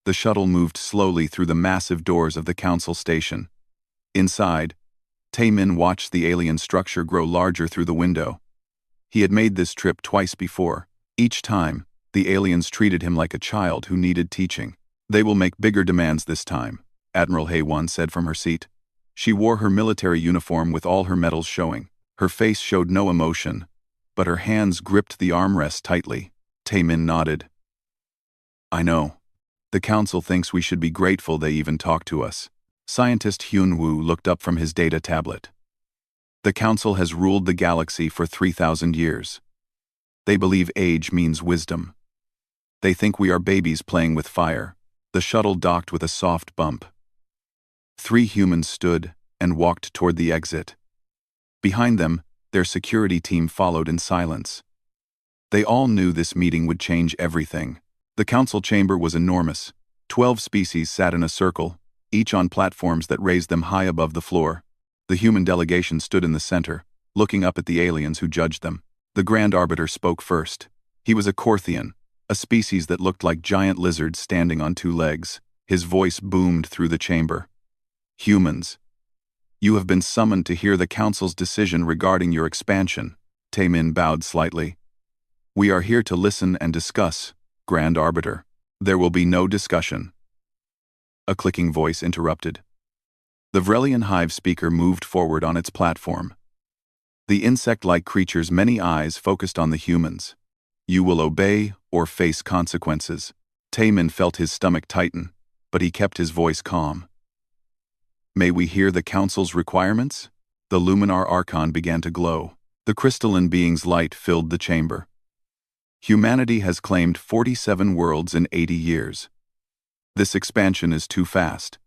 The shuttle moved slowly through the massive doors of the council station. Inside, Taemin watched the alien structure grow larger through the window. He had made this trip twice before. Each time, the aliens treated him like a child who needed teaching. "They will make bigger demands this time," Admiral HFY said from her seat. She wore her military uniform with all her medals showing. Her face showed no emotion, but her hands gripped the armrest tightly. Taemin nodded. "I know. The council thinks we should be grateful they even talk to us." Scientist Hyun-woo looked up from his data tablet. "The council has ruled the galaxy for 3,000 years. They believe age means wisdom. They think we are babies playing with fire." The shuttle docked with a soft bump. 3 humans stood and walked toward the exit. Behind them, their security team followed in silence. They all knew this meeting would change everything. The council chamber was enormous. 12 species sat in a circle, each on platforms that raised them high above the floor. The human delegation stood in the center, looking up at the aliens who judged them. The Grand Arbiter spoke first. He was a Korthian, a species that looked like giant lizards standing on 2 legs. His voice boomed through the chamber. "Humans, you have been summoned to hear the council's decision regarding your expansion." Taemin bowed slightly. "We are here to listen and discuss, Grand Arbiter." "There will be no discussion." A clicking voice interrupted. The Vrelian hive speaker moved forward on its platform. The insect-like creature's many eyes focused on the humans. "You will obey or face consequences." Taemin felt his stomach tighten, but he kept his voice calm. "May we hear the council's requirements?" The Luminar Archon began to glow. The crystalline being's light filled the chamber. "Humanity has claimed 47 worlds in 80 years. This expansion is too fast.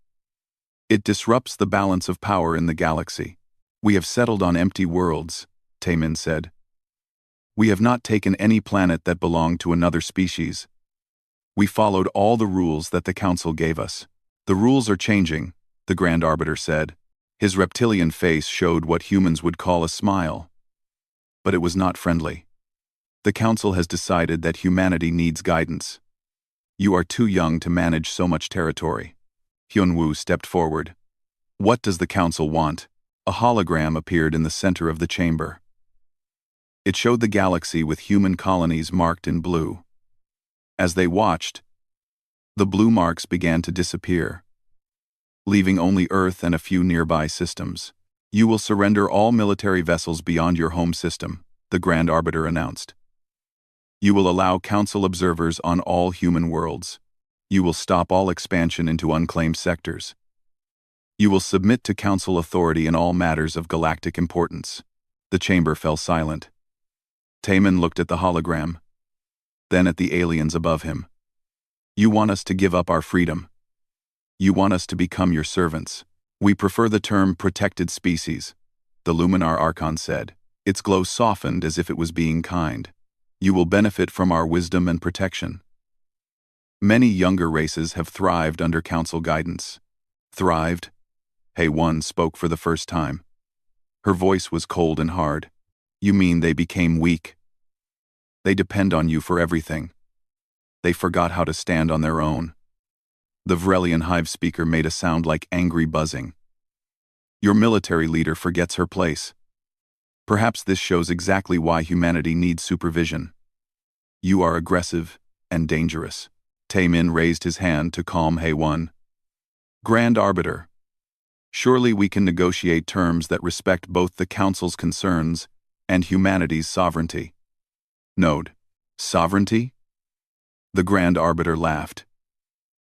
It disrupts the balance of power in the galaxy. We have settled on empty worlds," Taemin said. "We have not taken any planet that belonged to another species. We followed all the rules that the council gave us." "The rules are changing," the Grand Arbiter said. His reptilian face showed what humans would call a smile. But it was not friendly. "The council has decided that humanity needs guidance. You are too young to manage so much territory." Hyun-woo stepped forward. "What does the council want?" A hologram appeared in the center of the chamber. It showed the galaxy with human colonies marked in blue. As they watched, the blue marks began to disappear, leaving only Earth and a few nearby systems. "You will surrender all military vessels beyond your home system," the Grand Arbiter announced. "You will allow council observers on all human worlds. You will stop all expansion into unclaimed sectors. You will submit to council authority in all matters of galactic importance." The chamber fell silent. Taemin looked at the hologram, then at the aliens above him. "You want us to give up our freedom. You want us to become your servants. We prefer the term protected species," the Luminar Archon said. Its glow softened as if it was being kind. "You will benefit from our wisdom and protection. Many younger races have thrived under council guidance." "Thrived?" HFY spoke for the first time. Her voice was cold and hard. "You mean they became weak? They depend on you for everything. They forgot how to stand on their own." The Vrelian hive speaker made a sound like angry buzzing. "Your military leader forgets her place. Perhaps this shows exactly why humanity needs supervision. You are aggressive and dangerous." Taemin raised his hand to calm HFY. "Grand Arbiter, surely we can negotiate terms that respect both the Council's concerns and humanity's sovereignty." "Node. Sovereignty?" The Grand Arbiter laughed.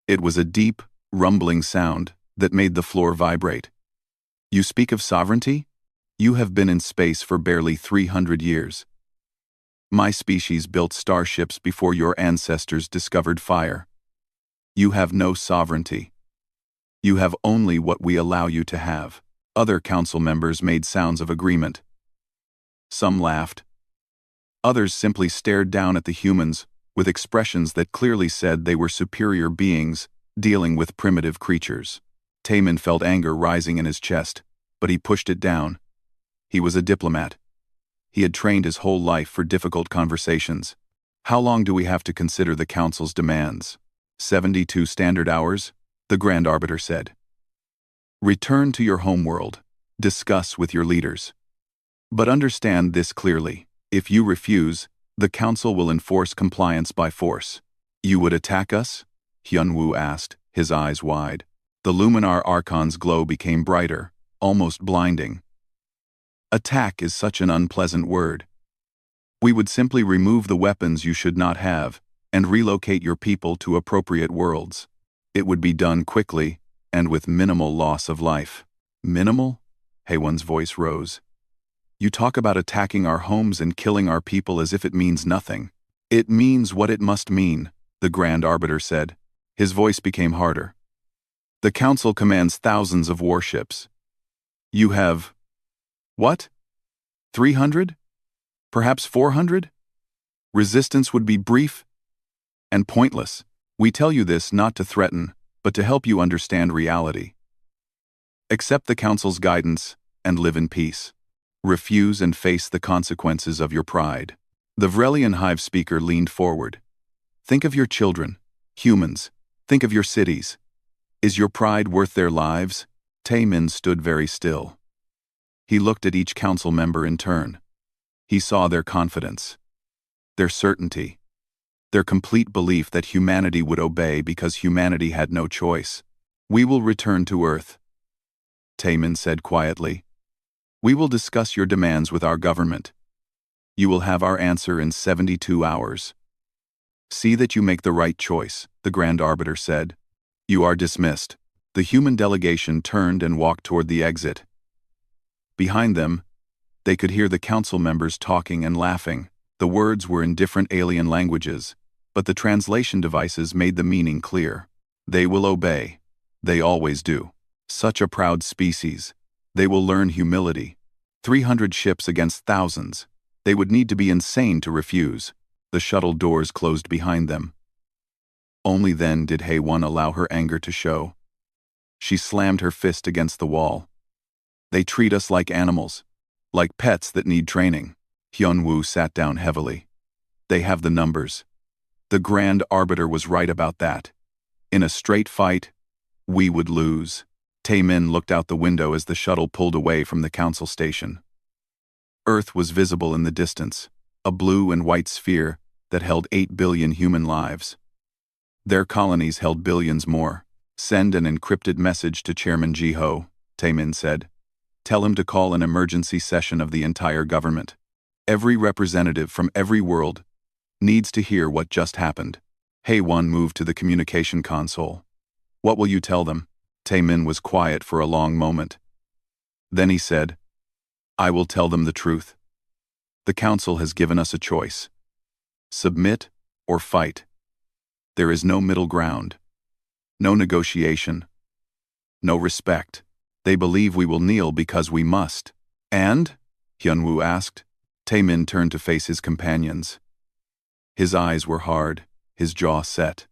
It was a deep, rumbling sound that made the floor vibrate. "You speak of sovereignty? You have been in space for barely 300 years. My species built starships before your ancestors discovered fire. You have no sovereignty. You have only what we allow you to have." Other council members made sounds of agreement. Some laughed. Others simply stared down at the humans with expressions that clearly said they were superior beings dealing with primitive creatures. Taemin felt anger rising in his chest, but he pushed it down. He was a diplomat. He had trained his whole life for difficult conversations. "How long do we have to consider the council's demands?" 72 standard hours, the Grand Arbiter said. Return to your homeworld. Discuss with your leaders. But understand this clearly. If you refuse, the Council will enforce compliance by force. You would attack us? Hyunwoo asked, his eyes wide. The Luminar Archon's glow became brighter, almost blinding. Attack is such an unpleasant word. We would simply remove the weapons you should not have, and relocate your people to appropriate worlds. It would be done quickly, and with minimal loss of life. Minimal? Haewon's voice rose. You talk about attacking our homes and killing our people as if it means nothing. It means what it must mean, the Grand Arbiter said. His voice became harder. The Council commands thousands of warships. You have... what? 300? Perhaps 400? Resistance would be brief and pointless. We tell you this not to threaten, but to help you understand reality. Accept the Council's guidance and live in peace. Refuse and face the consequences of your pride. The Vrelian Hive speaker leaned forward. Think of your children, humans. Think of your cities. Is your pride worth their lives? Taemin stood very still. He looked at each council member in turn. He saw their confidence, their certainty, their complete belief that humanity would obey because humanity had no choice. We will return to Earth, Taemin said quietly. We will discuss your demands with our government. You will have our answer in 72 hours. See that you make the right choice, the Grand Arbiter said. You are dismissed. The human delegation turned and walked toward the exit. Behind them, they could hear the council members talking and laughing. The words were in different alien languages, but the translation devices made the meaning clear. They will obey. They always do. Such a proud species. They will learn humility. 300 ships against thousands. They would need to be insane to refuse. The shuttle doors closed behind them. Only then did Haewon allow her anger to show. She slammed her fist against the wall. They treat us like animals, like pets that need training. Hyunwoo sat down heavily. They have the numbers. The Grand Arbiter was right about that. In a straight fight, we would lose. Taemin looked out the window as the shuttle pulled away from the council station. Earth was visible in the distance, a blue and white sphere that held 8 billion human lives. Their colonies held billions more. Send an encrypted message to Chairman Jiho, Taemin said. Tell him to call an emergency session of the entire government. Every representative from every world needs to hear what just happened. Haewon moved to the communication console. What will you tell them? Taemin was quiet for a long moment. Then he said, I will tell them the truth. The council has given us a choice. Submit or fight. There is no middle ground. No negotiation. No respect. They believe we will kneel because we must. And? Hyunwoo asked. Taemin turned to face his companions. His eyes were hard, his jaw set.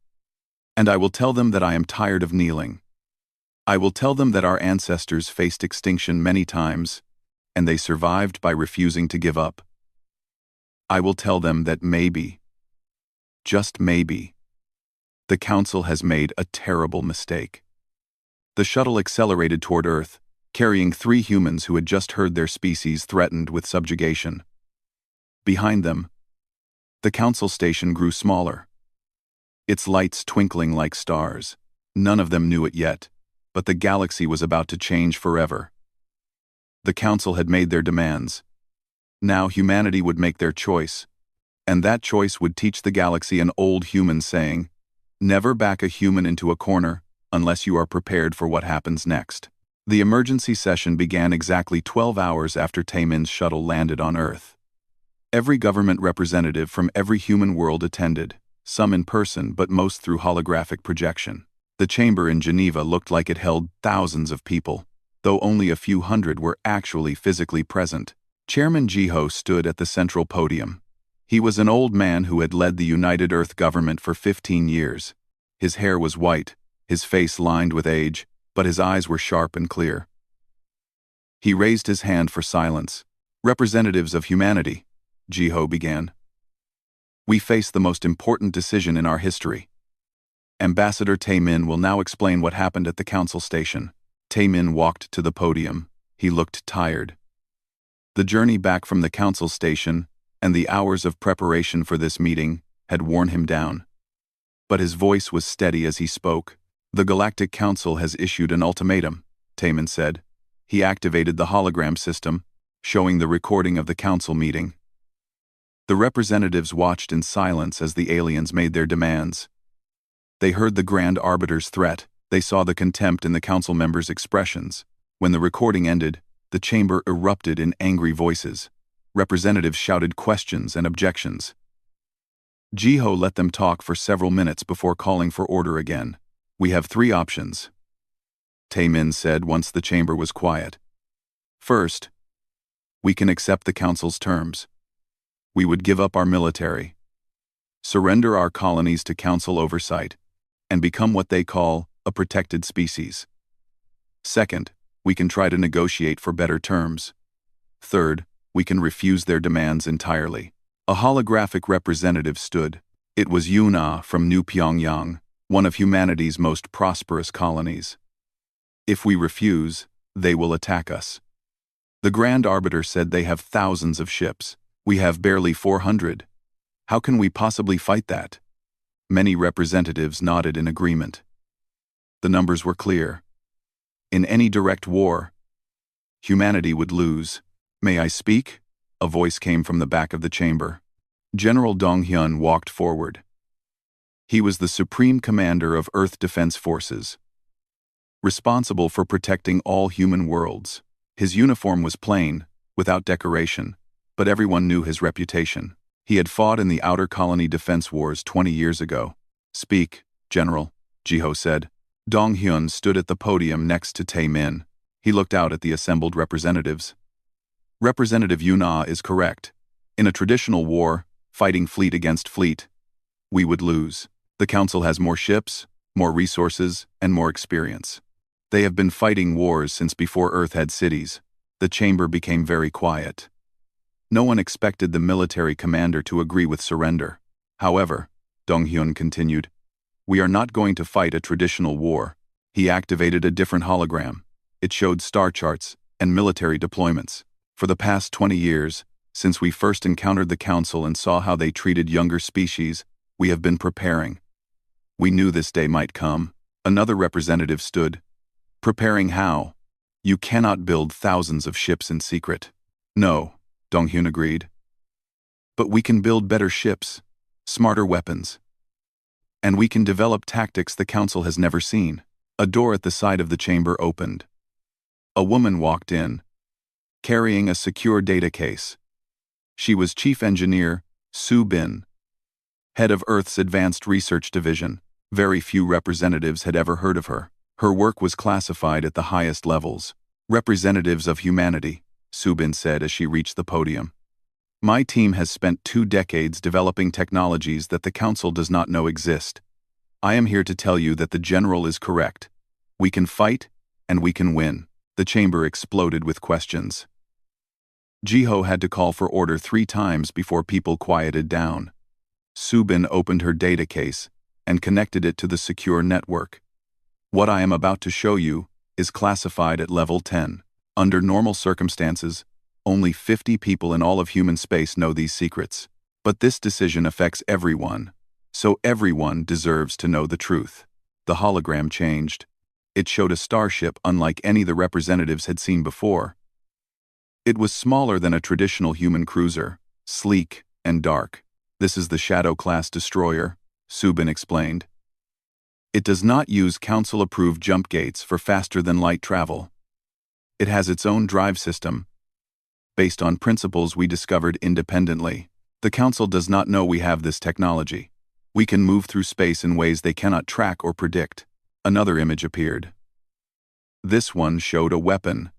And I will tell them that I am tired of kneeling. I will tell them that our ancestors faced extinction many times, and they survived by refusing to give up. I will tell them that maybe, just maybe, the Council has made a terrible mistake. The shuttle accelerated toward Earth, carrying 3 humans who had just heard their species threatened with subjugation. Behind them, the Council station grew smaller, its lights twinkling like stars. None of them knew it yet, but the galaxy was about to change forever. The Council had made their demands. Now humanity would make their choice, and that choice would teach the galaxy an old human saying, never back a human into a corner unless you are prepared for what happens next. The emergency session began exactly 12 hours after Taemin's shuttle landed on Earth. Every government representative from every human world attended, some in person but most through holographic projection. The chamber in Geneva looked like it held thousands of people, though only a few hundred were actually physically present. Chairman Jiho stood at the central podium. He was an old man who had led the United Earth government for 15 years. His hair was white, his face lined with age, but his eyes were sharp and clear. He raised his hand for silence. Representatives of humanity, Jiho began. We face the most important decision in our history. Ambassador Taemin will now explain what happened at the council station. Taemin walked to the podium. He looked tired. The journey back from the council station and the hours of preparation for this meeting had worn him down. But his voice was steady as he spoke. The Galactic Council has issued an ultimatum, Taemin said. He activated the hologram system, showing the recording of the council meeting. The representatives watched in silence as the aliens made their demands. They heard the Grand Arbiter's threat. They saw the contempt in the council members' expressions. When the recording ended, the chamber erupted in angry voices. Representatives shouted questions and objections. Jiho let them talk for several minutes before calling for order again. We have 3 options, Taemin said once the chamber was quiet. First, we can accept the council's terms. We would give up our military, surrender our colonies to council oversight, and become what they call a protected species. Second, we can try to negotiate for better terms. Third, we can refuse their demands entirely. A holographic representative stood. It was Yuna from New Pyongyang, one of humanity's most prosperous colonies. If we refuse, they will attack us. The Grand Arbiter said they have thousands of ships. We have barely 400. How can we possibly fight that? Many representatives nodded in agreement. The numbers were clear. In any direct war, humanity would lose. May I speak? A voice came from the back of the chamber. General Dong-hyun walked forward. He was the Supreme Commander of Earth Defense Forces, responsible for protecting all human worlds. His uniform was plain, without decoration, but everyone knew his reputation. He had fought in the Outer Colony Defense Wars 20 years ago. Speak, General, Jiho said. Dong-hyun stood at the podium next to Taemin. He looked out at the assembled representatives. Representative Yuna is correct. In a traditional war, fighting fleet against fleet, we would lose. The Council has more ships, more resources, and more experience. They have been fighting wars since before Earth had cities. The chamber became very quiet. No one expected the military commander to agree with surrender. However, Dong-hyun continued, we are not going to fight a traditional war. He activated a different hologram. It showed star charts and military deployments. For the past 20 years, since we first encountered the Council and saw how they treated younger species, we have been preparing. We knew this day might come. Another representative stood. Preparing how? You cannot build thousands of ships in secret. No, Dong-hyun agreed. But we can build better ships, smarter weapons. And we can develop tactics the Council has never seen. A door at the side of the chamber opened. A woman walked in, carrying a secure data case. She was Chief Engineer Soo Bin, head of Earth's Advanced Research Division. Very few representatives had ever heard of her. Her work was classified at the highest levels. Representatives of humanity, Soo Bin said as she reached the podium. My team has spent 2 decades developing technologies that the Council does not know exist. I am here to tell you that the General is correct. We can fight, and we can win. The chamber exploded with questions. Jiho had to call for order 3 times before people quieted down. Soo Bin opened her data case and connected it to the secure network. What I am about to show you is classified at level 10. Under normal circumstances, only 50 people in all of human space know these secrets. But this decision affects everyone, so everyone deserves to know the truth. The hologram changed. It showed a starship unlike any the representatives had seen before. It was smaller than a traditional human cruiser, sleek and dark. This is the Shadow-class destroyer, Soo Bin explained. It does not use Council-approved jump gates for faster-than-light travel. It has its own drive system, based on principles we discovered independently. The Council does not know we have this technology. We can move through space in ways they cannot track or predict. Another image appeared. This one showed a weapon.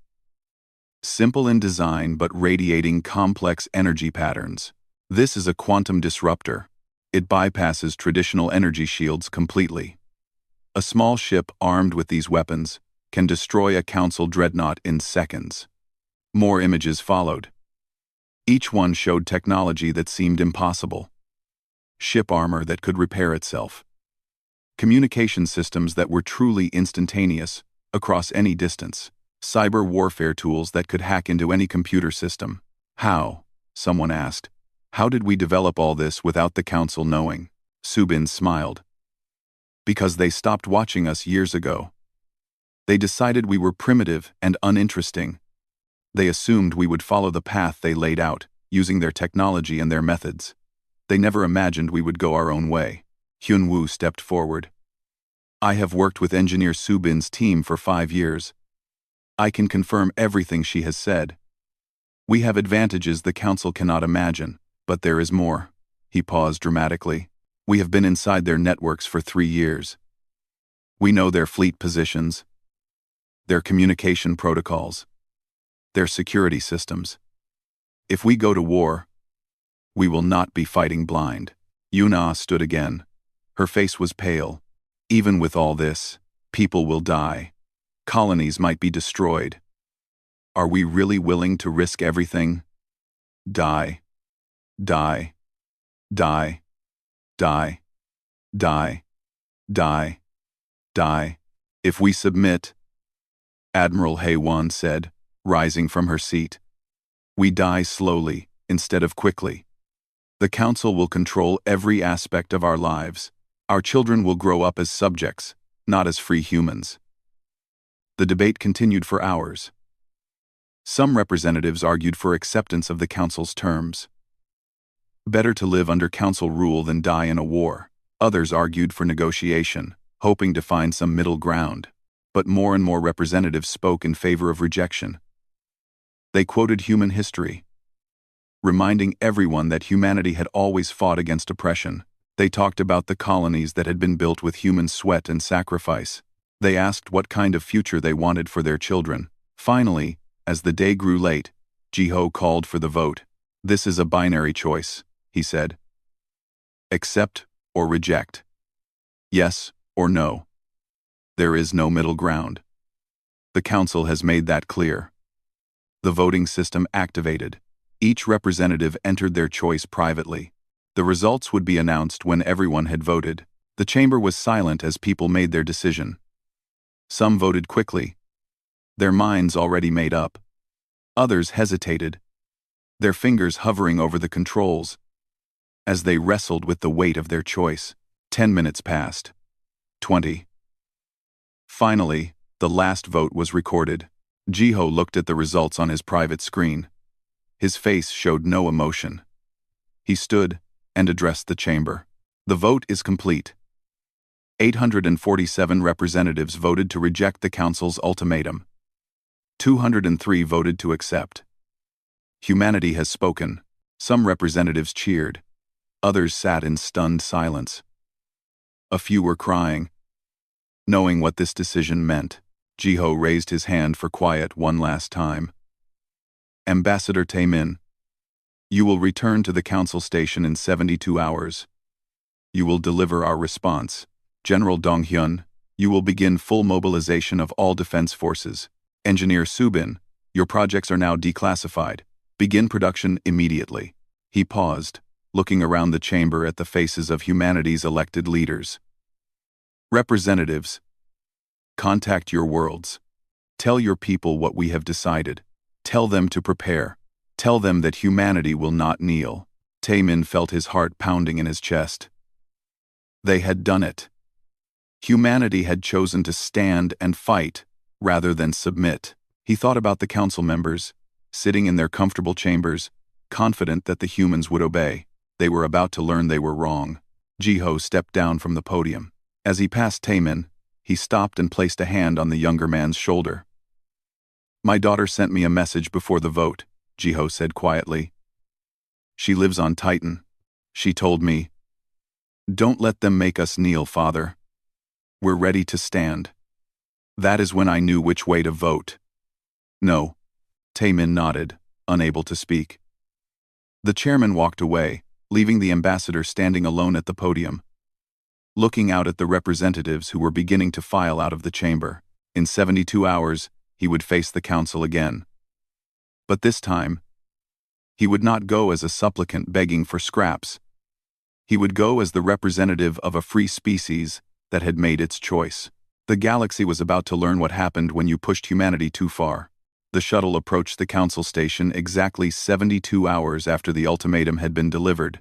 Simple in design but radiating complex energy patterns. This is a quantum disruptor. It bypasses traditional energy shields completely. A small ship armed with these weapons can destroy a Council dreadnought in seconds. More images followed. Each one showed technology that seemed impossible. Ship armor that could repair itself. Communication systems that were truly instantaneous, across any distance. Cyber warfare tools that could hack into any computer system. How? Someone asked. How did we develop all this without the council knowing? Subin smiled. Because they stopped watching us years ago. They decided we were primitive and uninteresting. They assumed we would follow the path they laid out, using their technology and their methods. They never imagined we would go our own way. Hyun-woo stepped forward. I have worked with Engineer Subin's team for 5 years. I can confirm everything she has said. We have advantages the council cannot imagine, but there is more. He paused dramatically. We have been inside their networks for 3 years. We know their fleet positions, their communication protocols, their security systems. If we go to war, we will not be fighting blind. Yuna stood again. Her face was pale. Even with all this, people will die. Colonies might be destroyed. Are we really willing to risk everything? Die. Die. Die. Die. Die. Die. Die. If we submit, Admiral Haewon said, rising from her seat, we die slowly instead of quickly. The council will control every aspect of our lives. Our children will grow up as subjects, not as free humans. The debate continued for hours. Some representatives argued for acceptance of the council's terms. Better to live under council rule than die in a war. Others argued for negotiation, hoping to find some middle ground. But more and more representatives spoke in favor of rejection. They quoted human history, reminding everyone that humanity had always fought against oppression. They talked about the colonies that had been built with human sweat and sacrifice. They asked what kind of future they wanted for their children. Finally, as the day grew late, Jiho called for the vote. This is a binary choice, he said. Accept or reject. Yes or no. There is no middle ground. The council has made that clear. The voting system activated. Each representative entered their choice privately. The results would be announced when everyone had voted. The chamber was silent as people made their decision. Some voted quickly, their minds already made up. Others hesitated, their fingers hovering over the controls, as they wrestled with the weight of their choice. 10 minutes passed. 20. Finally, the last vote was recorded. Jiho looked at the results on his private screen. His face showed no emotion. He stood and addressed the chamber. The vote is complete. 847 representatives voted to reject the council's ultimatum. 203 voted to accept. Humanity has spoken. Some representatives cheered. Others sat in stunned silence. A few were crying. Knowing what this decision meant, Jiho raised his hand for quiet one last time. Ambassador Taemin, you will return to the council station in 72 hours. You will deliver our response. General Donghyun, you will begin full mobilization of all defense forces. Engineer Subin, your projects are now declassified. Begin production immediately. He paused, looking around the chamber at the faces of humanity's elected leaders. Representatives, contact your worlds. Tell your people what we have decided. Tell them to prepare. Tell them that humanity will not kneel. Taemin felt his heart pounding in his chest. They had done it. Humanity had chosen to stand and fight, rather than submit. He thought about the council members, sitting in their comfortable chambers, confident that the humans would obey. They were about to learn they were wrong. Jiho stepped down from the podium. As he passed Taemin, he stopped and placed a hand on the younger man's shoulder. My daughter sent me a message before the vote, Jiho said quietly. She lives on Titan. She told me, don't let them make us kneel, father. We're ready to stand. That is when I knew which way to vote. No. Taemin nodded, unable to speak. The chairman walked away, leaving the ambassador standing alone at the podium, looking out at the representatives who were beginning to file out of the chamber. In 72 hours, he would face the council again. But this time, he would not go as a supplicant begging for scraps. He would go as the representative of a free species, that had made its choice. The galaxy was about to learn what happened when you pushed humanity too far. The shuttle approached the Council station exactly 72 hours after the ultimatum had been delivered.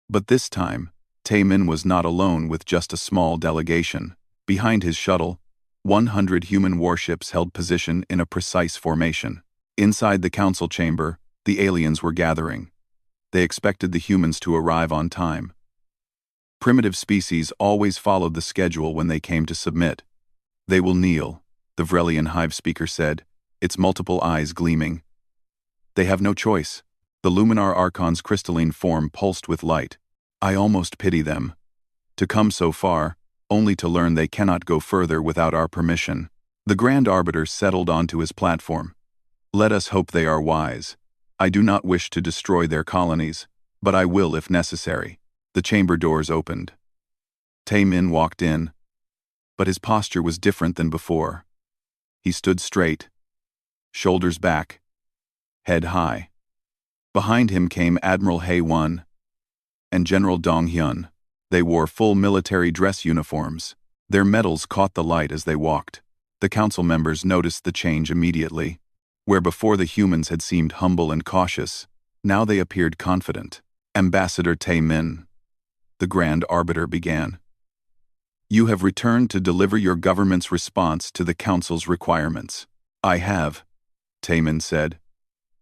But this time, Taemin was not alone with just a small delegation. Behind his shuttle, 100 human warships held position in a precise formation. Inside the council chamber, the aliens were gathering. They expected the humans to arrive on time. Primitive species always followed the schedule when they came to submit. "They will kneel," the Vrelian hive speaker said, its multiple eyes gleaming. "They have no choice." The Luminar Archon's crystalline form pulsed with light. "I almost pity them. To come so far, only to learn they cannot go further without our permission." The Grand Arbiter settled onto his platform. "Let us hope they are wise. I do not wish to destroy their colonies, but I will if necessary." The chamber doors opened. Taemin walked in, but his posture was different than before. He stood straight, shoulders back, head high. Behind him came Admiral Hae-won and General Dong-hyun. They wore full military dress uniforms. Their medals caught the light as they walked. The council members noticed the change immediately. Where before the humans had seemed humble and cautious, now they appeared confident. "Ambassador Taemin," the Grand Arbiter began, "you have returned to deliver your government's response to the council's requirements." "I have," Taemin said.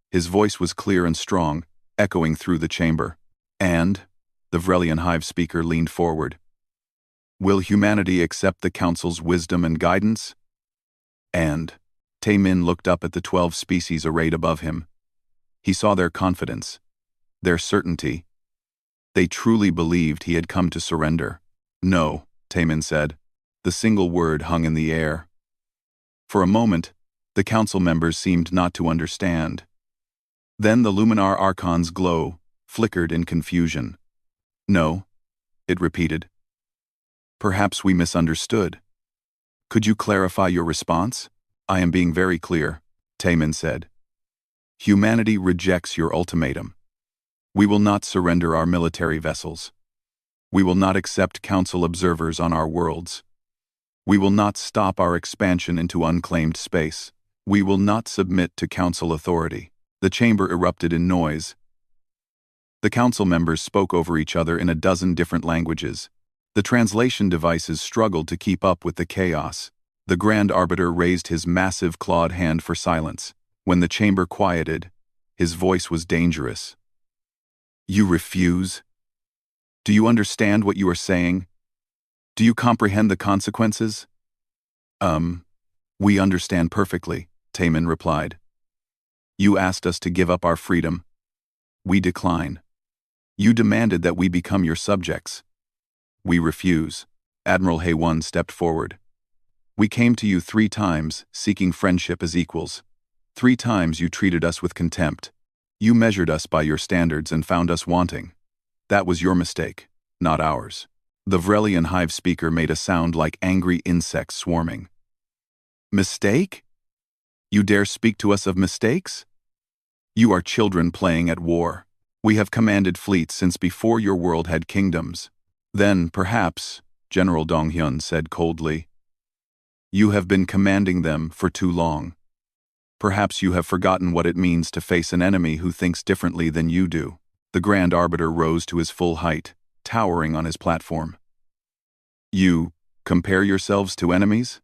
His voice was clear and strong, echoing through the chamber. "And," the Vrelian hive speaker leaned forward, "will humanity accept the council's wisdom and guidance?" And Taemin looked up at the 12 species arrayed above him. He saw their confidence, their certainty. They truly believed he had come to surrender. "No," Taemin said. The single word hung in the air. For a moment, the council members seemed not to understand. Then the Luminar Archon's glow flickered in confusion. "No," it repeated. "Perhaps we misunderstood. Could you clarify your response?" "I am being very clear," Taemin said. "Humanity rejects your ultimatum. We will not surrender our military vessels. We will not accept council observers on our worlds. We will not stop our expansion into unclaimed space. We will not submit to council authority." The chamber erupted in noise. The council members spoke over each other in a dozen different languages. The translation devices struggled to keep up with the chaos. The Grand Arbiter raised his massive clawed hand for silence. When the chamber quieted, his voice was dangerous. "You refuse? Do you understand what you are saying? Do you comprehend the consequences?" We understand perfectly," Taemin replied. "You asked us to give up our freedom. We decline. You demanded that we become your subjects. We refuse." Admiral Hae-won stepped forward. "We came to you 3 times, seeking friendship as equals. 3 times you treated us with contempt. You measured us by your standards and found us wanting. That was your mistake, not ours." The Vrelian hive speaker made a sound like angry insects swarming. "Mistake? You dare speak to us of mistakes? You are children playing at war. We have commanded fleets since before your world had kingdoms." "Then, perhaps," General Dong-hyun said coldly, "you have been commanding them for too long. Perhaps you have forgotten what it means to face an enemy who thinks differently than you do." The Grand Arbiter rose to his full height, towering on his platform. "You compare yourselves to enemies?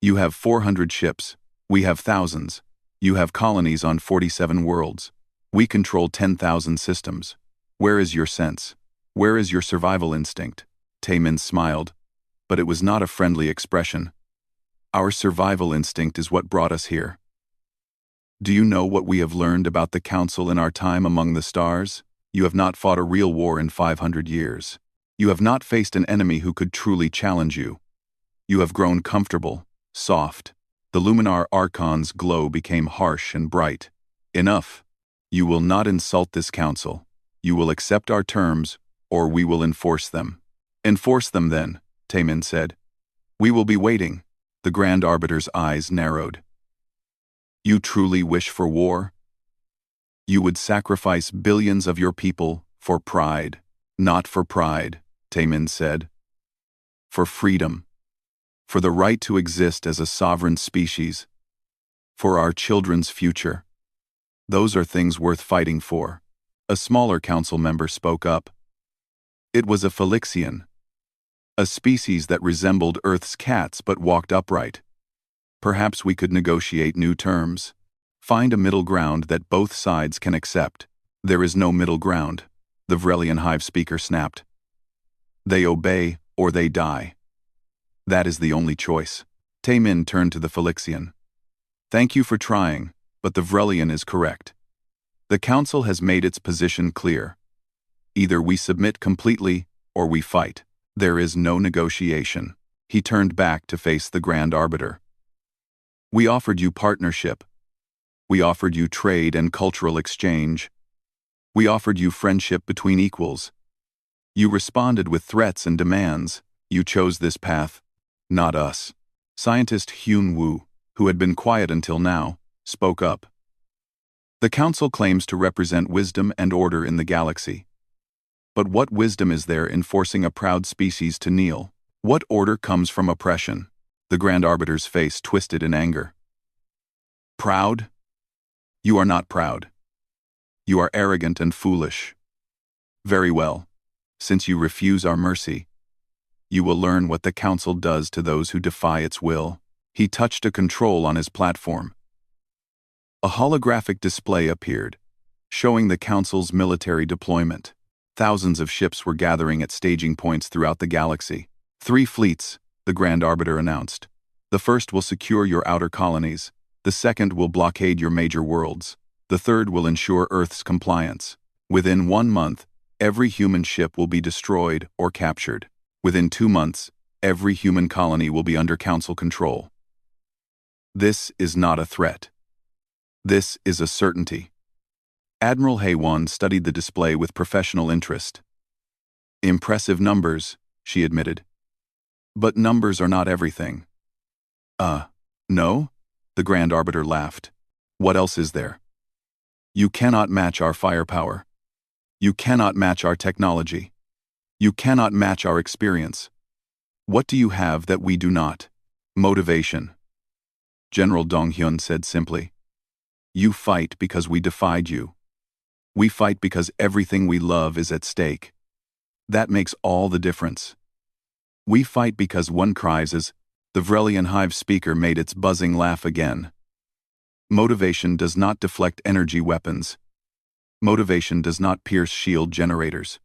You have 400 ships. We have thousands. You have colonies on 47 worlds. We control 10,000 systems. Where is your sense? Where is your survival instinct?" Taemin smiled, but it was not a friendly expression. "Our survival instinct is what brought us here. Do you know what we have learned about the Council in our time among the stars? You have not fought a real war in 500 years. You have not faced an enemy who could truly challenge you. You have grown comfortable, soft. The Luminar Archon's glow became harsh and bright. "Enough. You will not insult this council. You will accept our terms, or we will enforce them." "Enforce them then," Taemin said. "We will be waiting." The Grand Arbiter's eyes narrowed. "You truly wish for war? You would sacrifice billions of your people for pride." "Not for pride," Taemin said. For freedom. For the right to exist as a sovereign species. For our children's future. Those are things worth fighting for. A smaller council member spoke up. It was a Felixian. A species that resembled Earth's cats but walked upright. Perhaps we could negotiate new terms. Find a middle ground that both sides can accept. There is no middle ground, the Vrelian hive speaker snapped. They obey or they die. That is the only choice. Taemin turned to the Felixian. Thank you for trying, but the Vrelian is correct. The council has made its position clear. Either we submit completely or we fight. There is no negotiation. He turned back to face the Grand Arbiter. We offered you partnership. We offered you trade and cultural exchange. We offered you friendship between equals. You responded with threats and demands. You chose this path, not us. Scientist Hyun Woo, who had been quiet until now, spoke up. The council claims to represent wisdom and order in the galaxy. But what wisdom is there in forcing a proud species to kneel? What order comes from oppression? The Grand Arbiter's face twisted in anger. Proud? You are not proud. You are arrogant and foolish. Very well. Since you refuse our mercy, you will learn what the council does to those who defy its will. He touched a control on his platform. A holographic display appeared, showing the council's military deployment. Thousands of ships were gathering at staging points throughout the galaxy. 3 fleets, the Grand Arbiter announced. The first will secure your outer colonies. The second will blockade your major worlds. The third will ensure Earth's compliance. Within 1 month, every human ship will be destroyed or captured. Within 2 months, every human colony will be under council control. This is not a threat. This is a certainty. Admiral Haewon studied the display with professional interest. Impressive numbers, she admitted. But numbers are not everything. No? The Grand Arbiter laughed. What else is there? You cannot match our firepower. You cannot match our technology. You cannot match our experience. What do you have that we do not? Motivation. General Dong-hyun said simply. You fight because we defied you. We fight because everything we love is at stake. That makes all the difference. We fight because one cries as the Vrelian hive speaker made its buzzing laugh again. Motivation does not deflect energy weapons. Motivation does not pierce shield generators.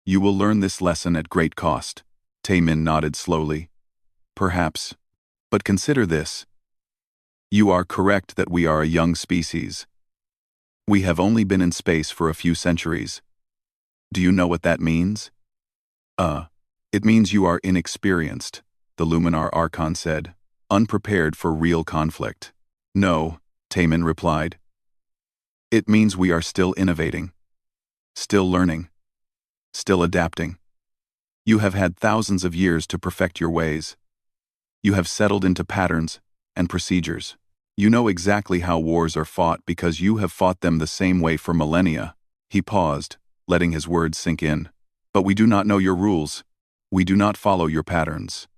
You will learn this lesson at great cost. Taemin nodded slowly. Perhaps. But consider this. You are correct that we are a young species. We have only been in space for a few centuries. Do you know what that means? It means you are inexperienced, the Luminar Archon said, unprepared for real conflict. No, Taemin replied. It means we are still innovating, still learning, still adapting. You have had thousands of years to perfect your ways. You have settled into patterns and procedures. You know exactly how wars are fought because you have fought them the same way for millennia. He paused, letting his words sink in. But we do not know your rules. We do not follow your patterns.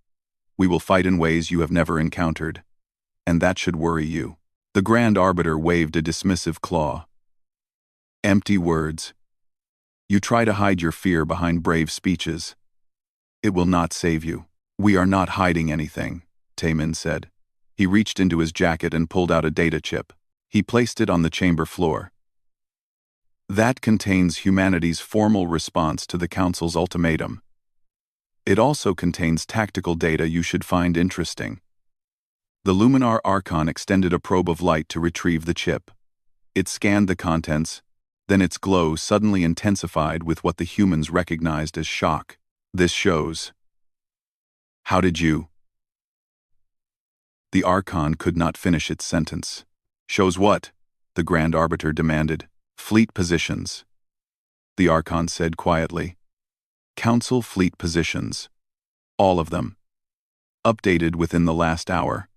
We will fight in ways you have never encountered. And that should worry you. The Grand Arbiter waved a dismissive claw. Empty words. You try to hide your fear behind brave speeches. It will not save you. We are not hiding anything, Taemin said. He reached into his jacket and pulled out a data chip. He placed it on the chamber floor. That contains humanity's formal response to the Council's ultimatum. It also contains tactical data you should find interesting. The Luminar Archon extended a probe of light to retrieve the chip. It scanned the contents, then its glow suddenly intensified with what the humans recognized as shock. This shows. How did you? The Archon could not finish its sentence. Shows what? The Grand Arbiter demanded. Fleet positions. The Archon said quietly. Council fleet positions. All of them. Updated within the last hour.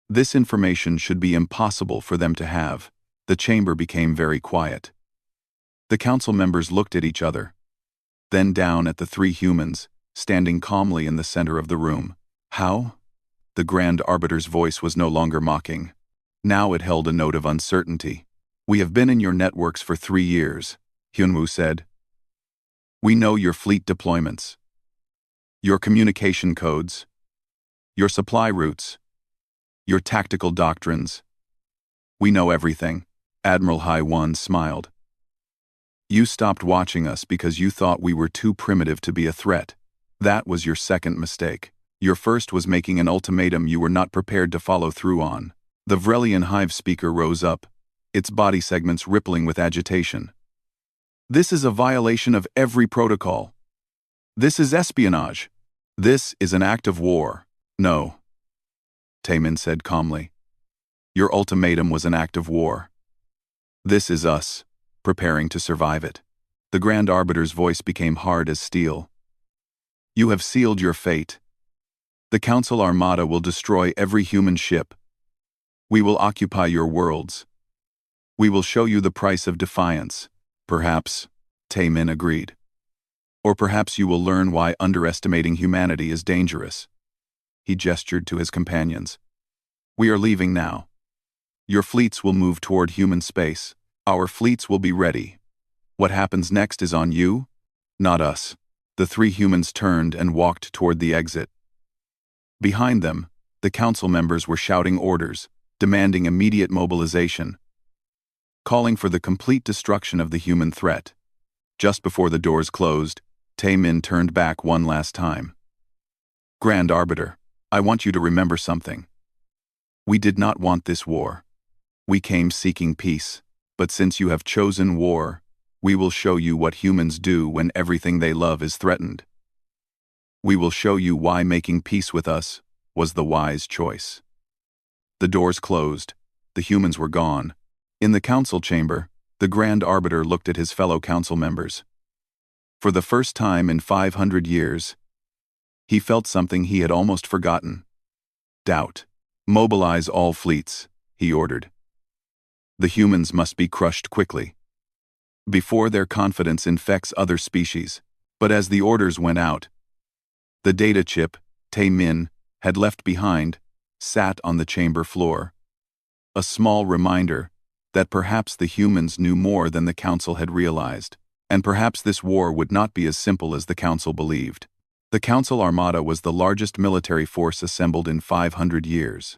This information should be impossible for them to have. The chamber became very quiet. The council members looked at each other, then down at the 3 humans, standing calmly in the center of the room. How? The Grand Arbiter's voice was no longer mocking. Now it held a note of uncertainty. We have been in your networks for 3 years, Hyunwoo said. We know your fleet deployments, your communication codes, your supply routes, your tactical doctrines. We know everything. Admiral Hai-1 smiled. You stopped watching us because you thought we were too primitive to be a threat. That was your second mistake. Your first was making an ultimatum you were not prepared to follow through on. The Vrelian Hive speaker rose up, its body segments rippling with agitation. This is a violation of every protocol. This is espionage. This is an act of war. No, Taemin said calmly. Your ultimatum was an act of war. This is us, preparing to survive it. The Grand Arbiter's voice became hard as steel. You have sealed your fate. The Council Armada will destroy every human ship. We will occupy your worlds. We will show you the price of defiance. Perhaps, Taemin agreed. Or perhaps you will learn why underestimating humanity is dangerous. He gestured to his companions. We are leaving now. Your fleets will move toward human space. Our fleets will be ready. What happens next is on you, not us. The 3 humans turned and walked toward the exit. Behind them, the council members were shouting orders, demanding immediate mobilization, calling for the complete destruction of the human threat. Just before the doors closed, Taemin turned back one last time. Grand Arbiter, I want you to remember something. We did not want this war. We came seeking peace, but since you have chosen war, we will show you what humans do when everything they love is threatened. We will show you why making peace with us was the wise choice. The doors closed. The humans were gone. In the council chamber, the Grand Arbiter looked at his fellow council members. For the first time in 500 years, he felt something he had almost forgotten. Doubt. Mobilize all fleets, he ordered. The humans must be crushed quickly, before their confidence infects other species. But as the orders went out, the data chip, Taemin, had left behind, sat on the chamber floor. A small reminder that perhaps the humans knew more than the council had realized, and perhaps this war would not be as simple as the council believed. The Council Armada was the largest military force assembled in 500 years.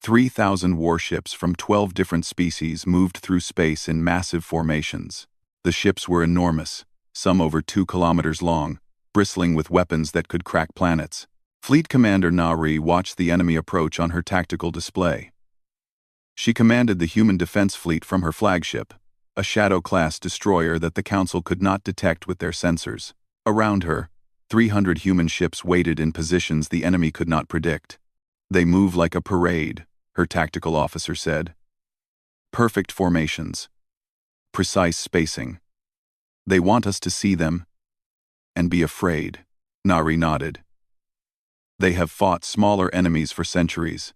3,000 warships from 12 different species moved through space in massive formations. The ships were enormous, some over 2 kilometers long, bristling with weapons that could crack planets. Fleet Commander Nari watched the enemy approach on her tactical display. She commanded the human defense fleet from her flagship, a Shadow-class destroyer that the Council could not detect with their sensors. Around her, 300 human ships waited in positions the enemy could not predict. They move like a parade, her tactical officer said. Perfect formations. Precise spacing. They want us to see them and be afraid. Nari nodded. They have fought smaller enemies for centuries.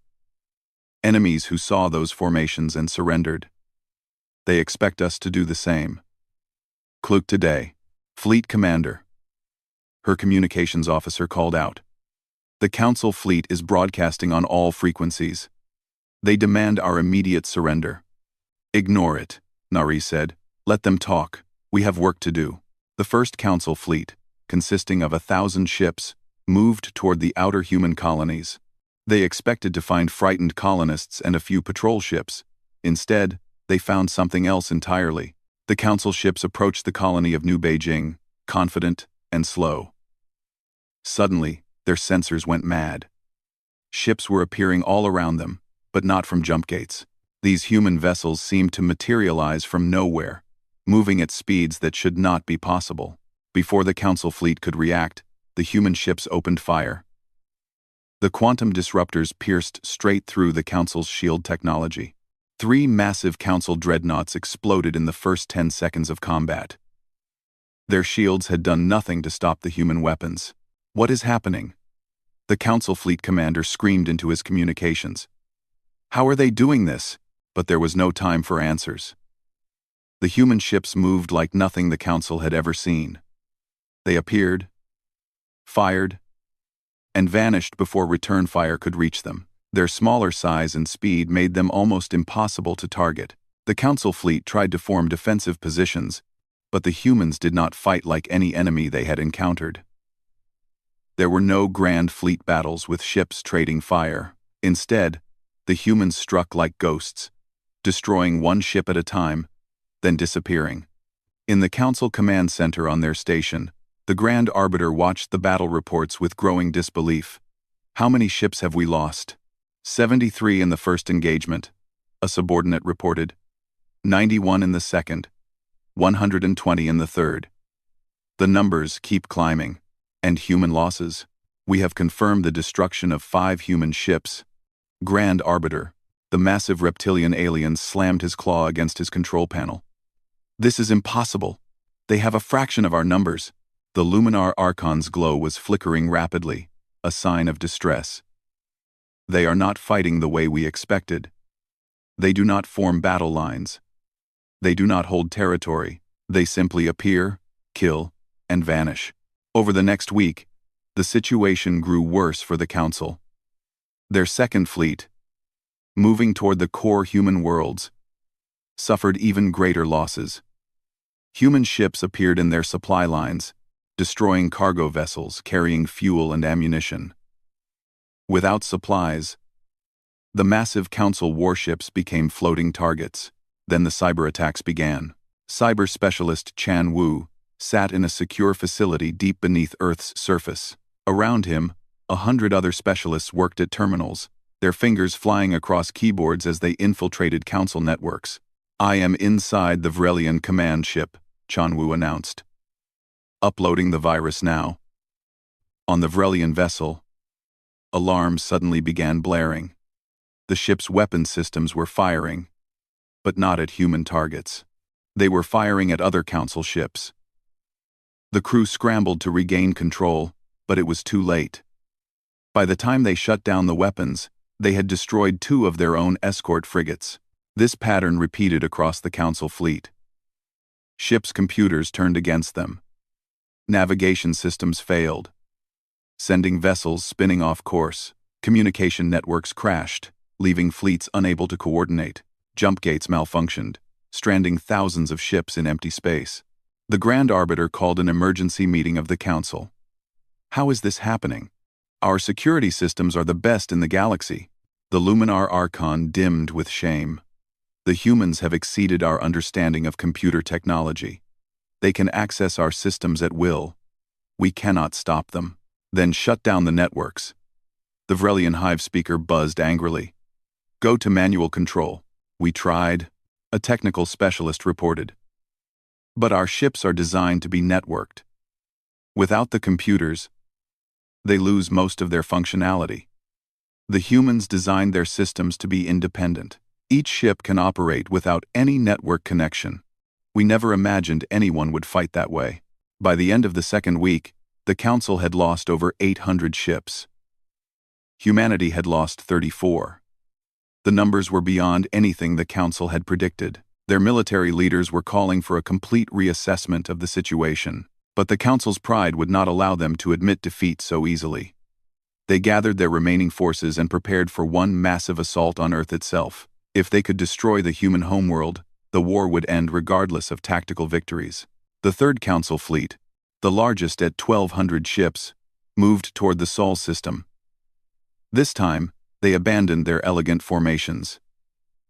Enemies who saw those formations and surrendered. They expect us to do the same. Kluk today, Fleet Commander. Her communications officer called out. The Council fleet is broadcasting on all frequencies. They demand our immediate surrender. Ignore it, Nari said. Let them talk. We have work to do. The first Council fleet, consisting of 1,000 ships, moved toward the outer human colonies. They expected to find frightened colonists and a few patrol ships. Instead, they found something else entirely. The Council ships approached the colony of New Beijing, confident and slow. Suddenly, their sensors went mad. Ships were appearing all around them, but not from jump gates. These human vessels seemed to materialize from nowhere, moving at speeds that should not be possible. Before the Council fleet could react, the human ships opened fire. The quantum disruptors pierced straight through the Council's shield technology. 3 massive Council dreadnoughts exploded in the first 10 seconds of combat. Their shields had done nothing to stop the human weapons. What is happening? The Council fleet commander screamed into his communications. How are they doing this? But there was no time for answers. The human ships moved like nothing the Council had ever seen. They appeared, fired, and vanished before return fire could reach them. Their smaller size and speed made them almost impossible to target. The Council fleet tried to form defensive positions, but the humans did not fight like any enemy they had encountered. There were no grand fleet battles with ships trading fire. Instead, the humans struck like ghosts, destroying one ship at a time, then disappearing. In the Council command center on their station, the Grand Arbiter watched the battle reports with growing disbelief. "How many ships have we lost?" 73 in the first engagement, a subordinate reported. 91 in the second. 120 in the third. The numbers keep climbing. And human losses? "We have confirmed the destruction of 5 human ships." Grand Arbiter, the massive reptilian alien, slammed his claw against his control panel. "This is impossible. They have a fraction of our numbers." The Luminar Archon's glow was flickering rapidly, a sign of distress. "They are not fighting the way we expected. They do not form battle lines. They do not hold territory. They simply appear, kill, and vanish." Over the next week, the situation grew worse for the Council. Their second fleet, moving toward the core human worlds, suffered even greater losses. Human ships appeared in their supply lines, destroying cargo vessels carrying fuel and ammunition. Without supplies, the massive Council warships became floating targets. Then the cyber attacks began. Cyber specialist Chan Wu sat in a secure facility deep beneath Earth's surface. Around him, 100 other specialists worked at terminals, their fingers flying across keyboards as they infiltrated Council networks. "I am inside the Vrelian command ship," Chan Wu announced. "Uploading the virus now." On the Vrelian vessel, alarms suddenly began blaring. The ship's weapon systems were firing, but not at human targets. They were firing at other Council ships. The crew scrambled to regain control, but it was too late. By the time they shut down the weapons, they had destroyed 2 of their own escort frigates. This pattern repeated across the Council fleet. Ships' computers turned against them. Navigation systems failed, sending vessels spinning off course. Communication networks crashed, leaving fleets unable to coordinate. Jump gates malfunctioned, stranding thousands of ships in empty space. The Grand Arbiter called an emergency meeting of the Council. "How is this happening? Our security systems are the best in the galaxy." The Luminar Archon dimmed with shame. "The humans have exceeded our understanding of computer technology. They can access our systems at will. We cannot stop them." "Then shut down the networks." The Vrelian Hive speaker buzzed angrily. "Go to manual control." "We tried," a technical specialist reported. "But our ships are designed to be networked. Without the computers, they lose most of their functionality. The humans designed their systems to be independent. Each ship can operate without any network connection. We never imagined anyone would fight that way." By the end of the second week, the Council had lost over 800 ships. Humanity had lost 34. The numbers were beyond anything the Council had predicted. Their military leaders were calling for a complete reassessment of the situation, but the Council's pride would not allow them to admit defeat so easily. They gathered their remaining forces and prepared for one massive assault on Earth itself. If they could destroy the human homeworld, the war would end regardless of tactical victories. The Third Council fleet, the largest at 1,200 ships, moved toward the Sol system. This time, they abandoned their elegant formations.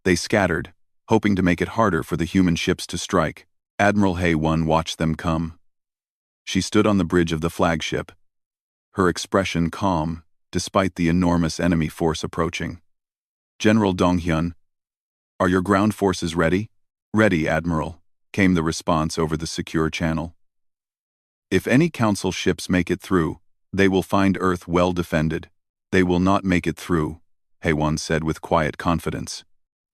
They scattered, hoping to make it harder for the human ships to strike. Admiral Hay-1 watched them come. She stood on the bridge of the flagship, her expression calm, despite the enormous enemy force approaching. "General Donghyun, are your ground forces ready?" "Ready, Admiral," came the response over the secure channel. "If any Council ships make it through, they will find Earth well defended." "They will not make it through," Hay-1 said with quiet confidence.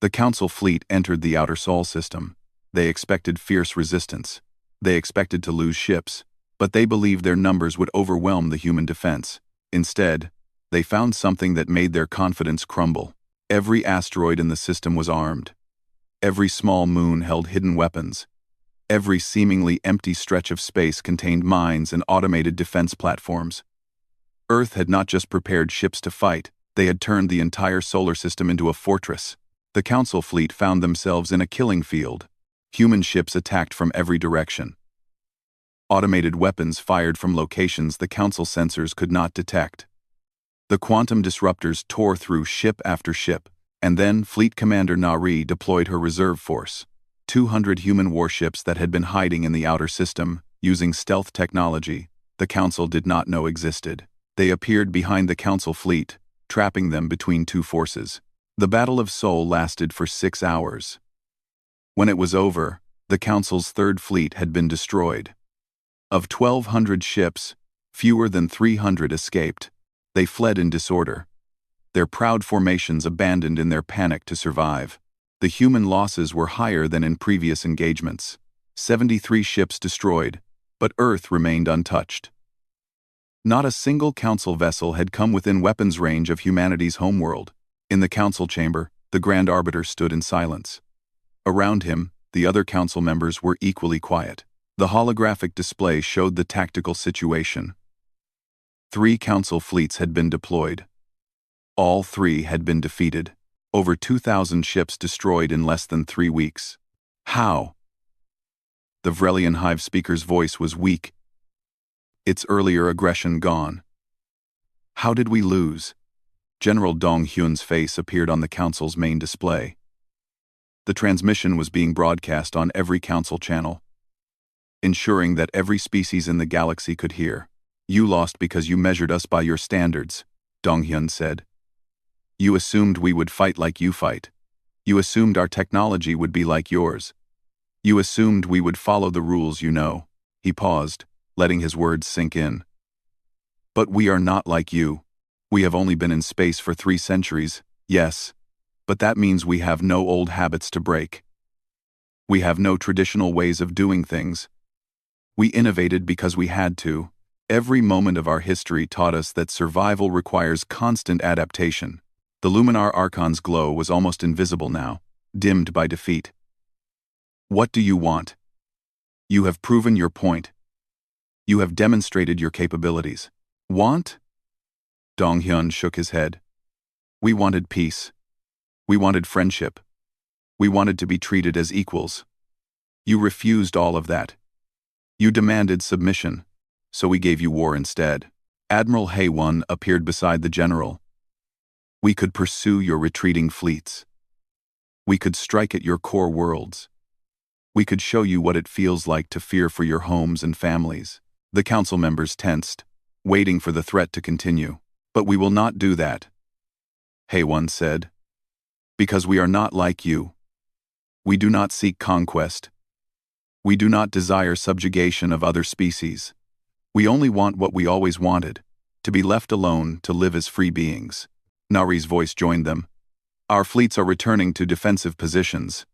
The Council fleet entered the outer Sol system. They expected fierce resistance. They expected to lose ships, but they believed their numbers would overwhelm the human defense. Instead, they found something that made their confidence crumble. Every asteroid in the system was armed. Every small moon held hidden weapons. Every seemingly empty stretch of space contained mines and automated defense platforms. Earth had not just prepared ships to fight, they had turned the entire solar system into a fortress. The Council fleet found themselves in a killing field. Human ships attacked from every direction. Automated weapons fired from locations the Council sensors could not detect. The quantum disruptors tore through ship after ship, and then Fleet Commander Nari deployed her reserve force. 200 human warships that had been hiding in the outer system, using stealth technology, the Council did not know existed. They appeared behind the Council fleet, trapping them between two forces. The Battle of Seoul lasted for 6 hours. When it was over, the Council's third fleet had been destroyed. Of 1,200 ships, fewer than 300 escaped. They fled in disorder. Their proud formations abandoned in their panic to survive. The human losses were higher than in previous engagements. 73 ships destroyed, but Earth remained untouched. Not a single Council vessel had come within weapons range of humanity's homeworld. In the Council chamber, the Grand Arbiter stood in silence. Around him, the other Council members were equally quiet. The holographic display showed the tactical situation. 3 Council fleets had been deployed. All 3 had been defeated. Over 2,000 ships destroyed in less than 3 weeks. How? The Vrelian Hive speaker's voice was weak. Its earlier aggression gone. How did we lose? General Dong Hyun's face appeared on the Council's main display. The transmission was being broadcast on every Council channel, ensuring that every species in the galaxy could hear. You lost because you measured us by your standards, Dong Hyun said. You assumed we would fight like you fight. You assumed our technology would be like yours. You assumed we would follow the rules you know. He paused, letting his words sink in. But we are not like you. We have only been in space for 3 centuries, yes, but that means we have no old habits to break. We have no traditional ways of doing things. We innovated because we had to. Every moment of our history taught us that survival requires constant adaptation. The Luminar Archon's glow was almost invisible now, dimmed by defeat. What do you want? You have proven your point. You have demonstrated your capabilities. Want? Dong Hyun shook his head. We wanted peace. We wanted friendship. We wanted to be treated as equals. You refused all of that. You demanded submission, so we gave you war instead. Admiral Haewon appeared beside the general. We could pursue your retreating fleets. We could strike at your core worlds. We could show you what it feels like to fear for your homes and families. The Council members tensed, waiting for the threat to continue. But we will not do that, Haewon said. Because we are not like you. We do not seek conquest. We do not desire subjugation of other species. We only want what we always wanted, to be left alone to live as free beings. Nari's voice joined them. Our fleets are returning to defensive positions.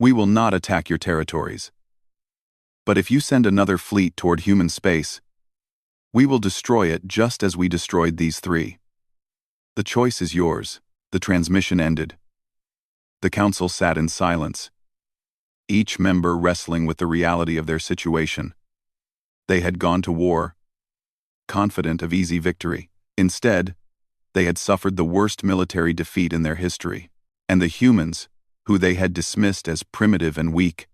We will not attack your territories. But if you send another fleet toward human space, we will destroy it just as we destroyed these 3. The choice is yours. The transmission ended. The Council sat in silence, each member wrestling with the reality of their situation. They had gone to war, confident of easy victory. Instead, they had suffered the worst military defeat in their history, and the humans, who they had dismissed as primitive and weak,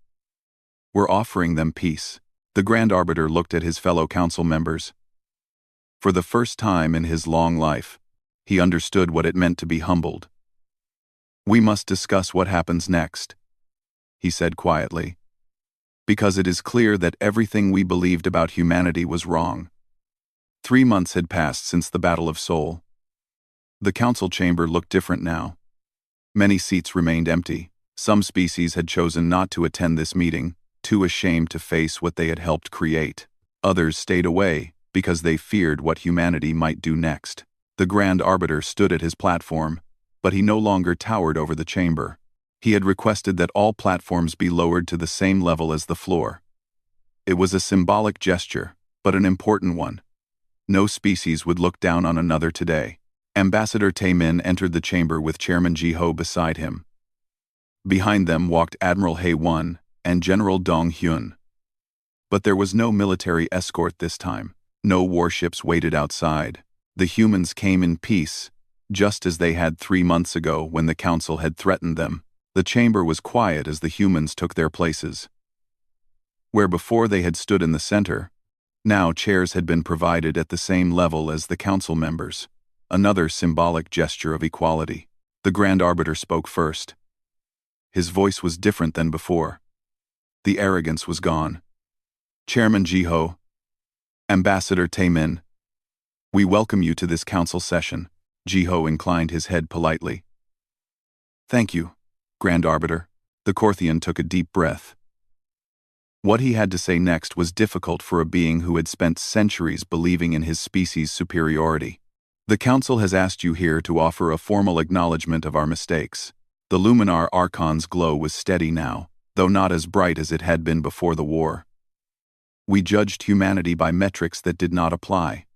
were offering them peace. The Grand Arbiter looked at his fellow Council members. For the first time in his long life, he understood what it meant to be humbled. We must discuss what happens next, he said quietly, because it is clear that everything we believed about humanity was wrong. 3 months had passed since the Battle of Seoul. The Council chamber looked different now. Many seats remained empty. Some species had chosen not to attend this meeting, too ashamed to face what they had helped create. Others stayed away, because they feared what humanity might do next. The Grand Arbiter stood at his platform, but he no longer towered over the chamber. He had requested that all platforms be lowered to the same level as the floor. It was a symbolic gesture, but an important one. No species would look down on another today. Ambassador Taemin entered the chamber with Chairman Ji-ho beside him. Behind them walked Admiral Haewon and General Dong Hyun. But there was no military escort this time. No warships waited outside. The humans came in peace, just as they had 3 months ago when the council had threatened them. The chamber was quiet as the humans took their places. Where before they had stood in the center, now chairs had been provided at the same level as the council members, another symbolic gesture of equality. The Grand Arbiter spoke first. His voice was different than before. The arrogance was gone. Chairman Jiho, Ambassador Taemin, we welcome you to this council session. Jiho inclined his head politely. Thank you, Grand Arbiter. The Korthian took a deep breath. What he had to say next was difficult for a being who had spent centuries believing in his species' superiority. The Council has asked you here to offer a formal acknowledgement of our mistakes. The Luminar Archon's glow was steady now, though not as bright as it had been before the war. We judged humanity by metrics that did not apply.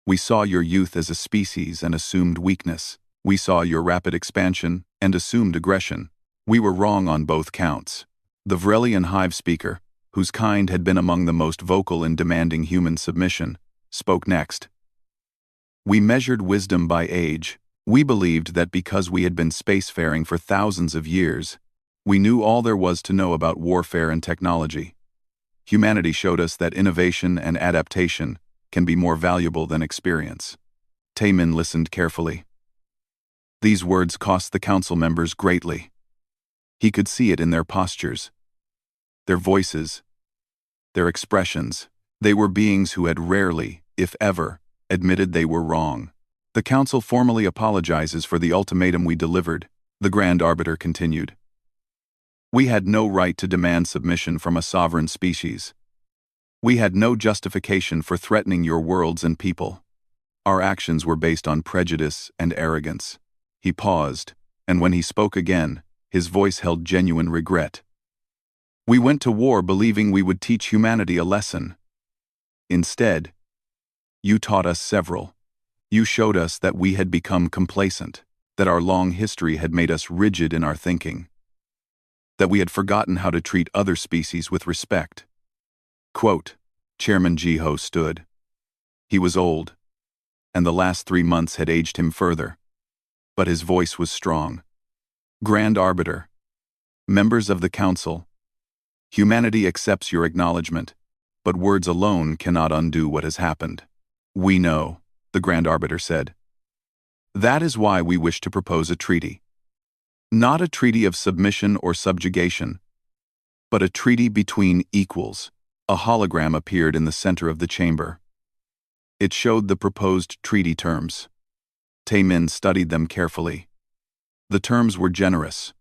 We saw your youth as a species and assumed weakness. We saw your rapid expansion and assumed aggression. We were wrong on both counts. The Vrelian hive speaker, whose kind had been among the most vocal in demanding human submission, spoke next. We measured wisdom by age. We believed that because we had been spacefaring for thousands of years, we knew all there was to know about warfare and technology. Humanity showed us that innovation and adaptation can be more valuable than experience. Taemin listened carefully. These words cost the council members greatly. He could see it in their postures, their voices, their expressions. They were beings who had rarely, if ever, admitted they were wrong. The council formally apologizes for the ultimatum we delivered, the Grand Arbiter continued. We had no right to demand submission from a sovereign species. We had no justification for threatening your worlds and people. Our actions were based on prejudice and arrogance. He paused, and when he spoke again, his voice held genuine regret. We went to war believing we would teach humanity a lesson. Instead, you taught us several. You showed us that we had become complacent, that our long history had made us rigid in our thinking, that we had forgotten how to treat other species with respect. Quote, Chairman Jiho stood. He was old, and the last 3 months had aged him further, but his voice was strong. Grand Arbiter, members of the Council, humanity accepts your acknowledgement, but words alone cannot undo what has happened. We know, the Grand Arbiter said. That is why we wish to propose a treaty. Not a treaty of submission or subjugation, but a treaty between equals. A hologram appeared in the center of the chamber. It showed the proposed treaty terms. Taemin studied them carefully. The terms were generous,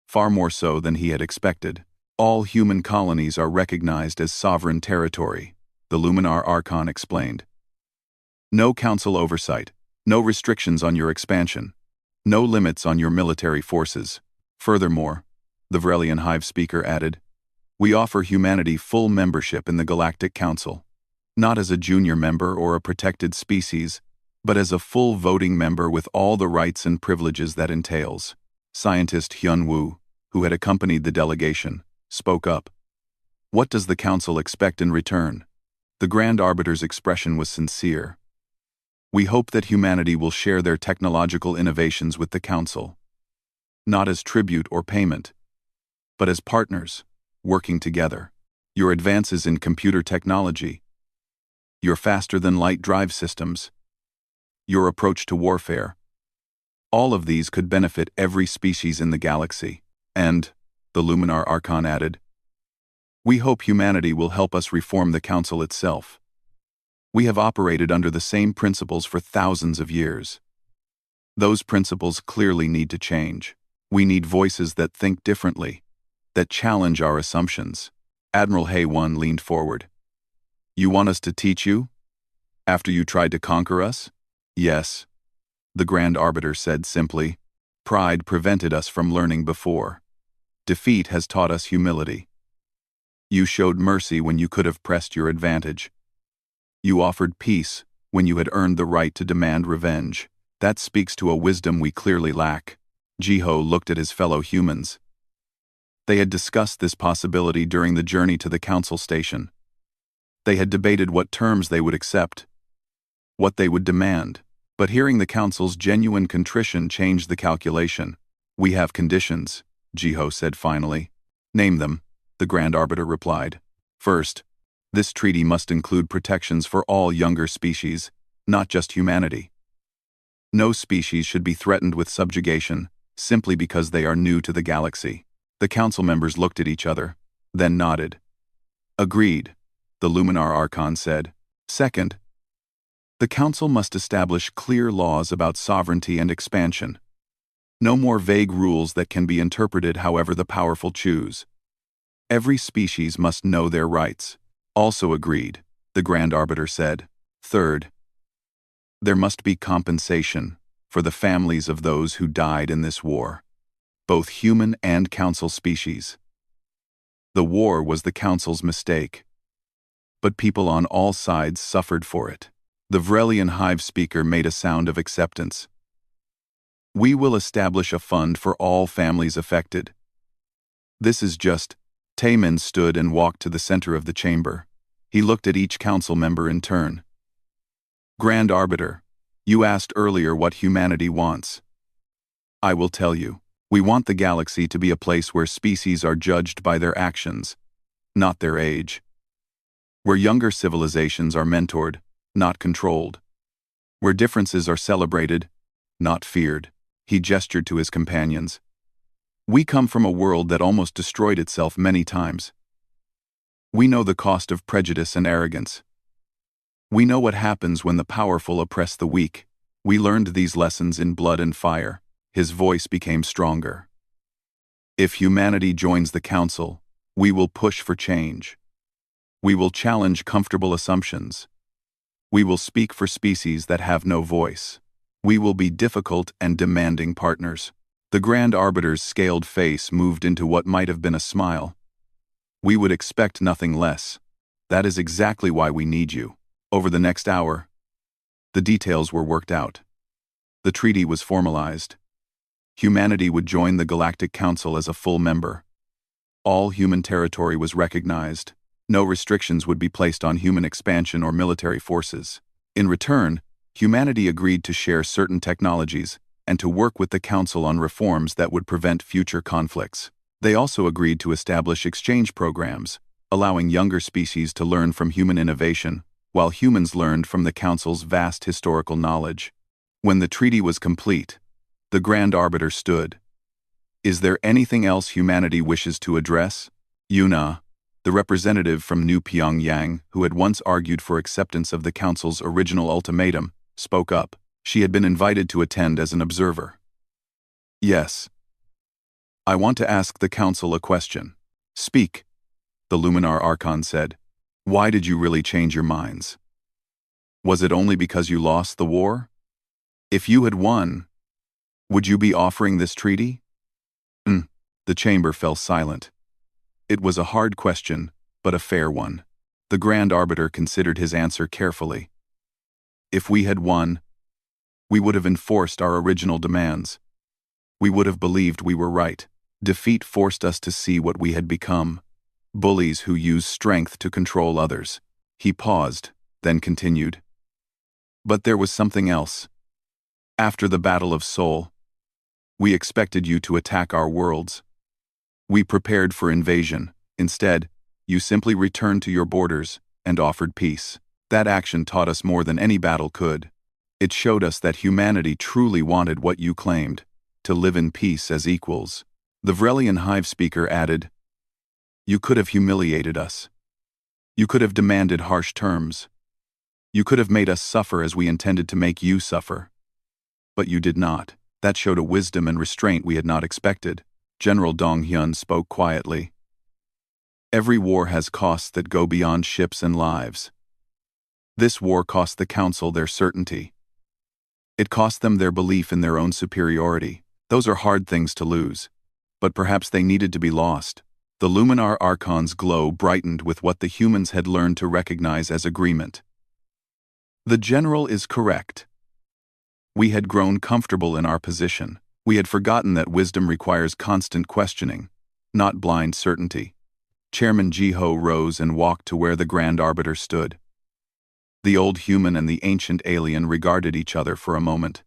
far more so than he had expected. All human colonies are recognized as sovereign territory, the Luminar Archon explained. No council oversight, no restrictions on your expansion, no limits on your military forces. Furthermore, the Vrelian hive speaker added, we offer humanity full membership in the Galactic Council, not as a junior member or a protected species, but as a full voting member with all the rights and privileges that entails. Scientist Hyun Woo, who had accompanied the delegation, spoke up. What does the Council expect in return? The Grand Arbiter's expression was sincere. We hope that humanity will share their technological innovations with the Council, not as tribute or payment, but as partners, working together. Your advances in computer technology, your faster-than-light drive systems, your approach to warfare, all of these could benefit every species in the galaxy. And, the Luminar Archon added, we hope humanity will help us reform the Council itself. We have operated under the same principles for thousands of years. Those principles clearly need to change. We need voices that think differently, that challenge our assumptions. Admiral Hae-Won leaned forward. You want us to teach you? After you tried to conquer us? Yes, the Grand Arbiter said simply. Pride prevented us from learning before. Defeat has taught us humility. You showed mercy when you could have pressed your advantage. You offered peace when you had earned the right to demand revenge. That speaks to a wisdom we clearly lack. Jiho looked at his fellow humans. They had discussed this possibility during the journey to the Council station. They had debated what terms they would accept, what they would demand. But hearing the council's genuine contrition changed the calculation. "We have conditions," Jiho said finally. "Name them," the Grand Arbiter replied. "First, this treaty must include protections for all younger species, not just humanity. No species should be threatened with subjugation simply because they are new to the galaxy." The council members looked at each other, then nodded. "Agreed," the Luminar Archon said. "Second, the council must establish clear laws about sovereignty and expansion. No more vague rules that can be interpreted however the powerful choose. Every species must know their rights." "Also agreed," the Grand Arbiter said. "Third, there must be compensation for the families of those who died in this war, both human and council species. The war was the council's mistake, but people on all sides suffered for it." The Vrelian Hive speaker made a sound of acceptance. "We will establish a fund for all families affected. This is just..." Taemin stood and walked to the center of the chamber. He looked at each council member in turn. "Grand Arbiter, you asked earlier what humanity wants. I will tell you. We want the galaxy to be a place where species are judged by their actions, not their age. Where younger civilizations are mentored, not controlled. Where differences are celebrated, not feared." He gestured to his companions. "We come from a world that almost destroyed itself many times. We know the cost of prejudice and arrogance. We know what happens when the powerful oppress the weak. We learned these lessons in blood and fire." His voice became stronger. "If humanity joins the council, we will push for change. We will challenge comfortable assumptions. We will speak for species that have no voice. We will be difficult and demanding partners." The Grand Arbiter's scaled face moved into what might have been a smile. "We would expect nothing less. That is exactly why we need you." Over the next hour, the details were worked out. The treaty was formalized. Humanity would join the Galactic Council as a full member. All human territory was recognized. No restrictions would be placed on human expansion or military forces. In return, humanity agreed to share certain technologies and to work with the Council on reforms that would prevent future conflicts. They also agreed to establish exchange programs, allowing younger species to learn from human innovation, while humans learned from the Council's vast historical knowledge. When the treaty was complete, the Grand Arbiter stood. "Is there anything else humanity wishes to address?" Yuna, the representative from New Pyongyang, who had once argued for acceptance of the Council's original ultimatum, spoke up. She had been invited to attend as an observer. "Yes. I want to ask the Council a question." "Speak," the Luminar Archon said. "Why did you really change your minds? Was it only because you lost the war? If you had won, would you be offering this treaty?" The chamber fell silent. It was a hard question, but a fair one. The Grand Arbiter considered his answer carefully. "If we had won, we would have enforced our original demands. We would have believed we were right. Defeat forced us to see what we had become. Bullies who use strength to control others." He paused, then continued. "But there was something else. After the Battle of Seoul, we expected you to attack our worlds. We prepared for invasion. Instead, you simply returned to your borders and offered peace. That action taught us more than any battle could. It showed us that humanity truly wanted what you claimed, to live in peace as equals." The Vrelian Hive speaker added, "You could have humiliated us. You could have demanded harsh terms. You could have made us suffer as we intended to make you suffer. But you did not. That showed a wisdom and restraint we had not expected." General Dong Hyun spoke quietly. "Every war has costs that go beyond ships and lives. This war cost the Council their certainty. It cost them their belief in their own superiority. Those are hard things to lose. But perhaps they needed to be lost." The Luminar Archon's glow brightened with what the humans had learned to recognize as agreement. "The General is correct. We had grown comfortable in our position. We had forgotten that wisdom requires constant questioning, not blind certainty." Chairman Jiho rose and walked to where the Grand Arbiter stood. The old human and the ancient alien regarded each other for a moment.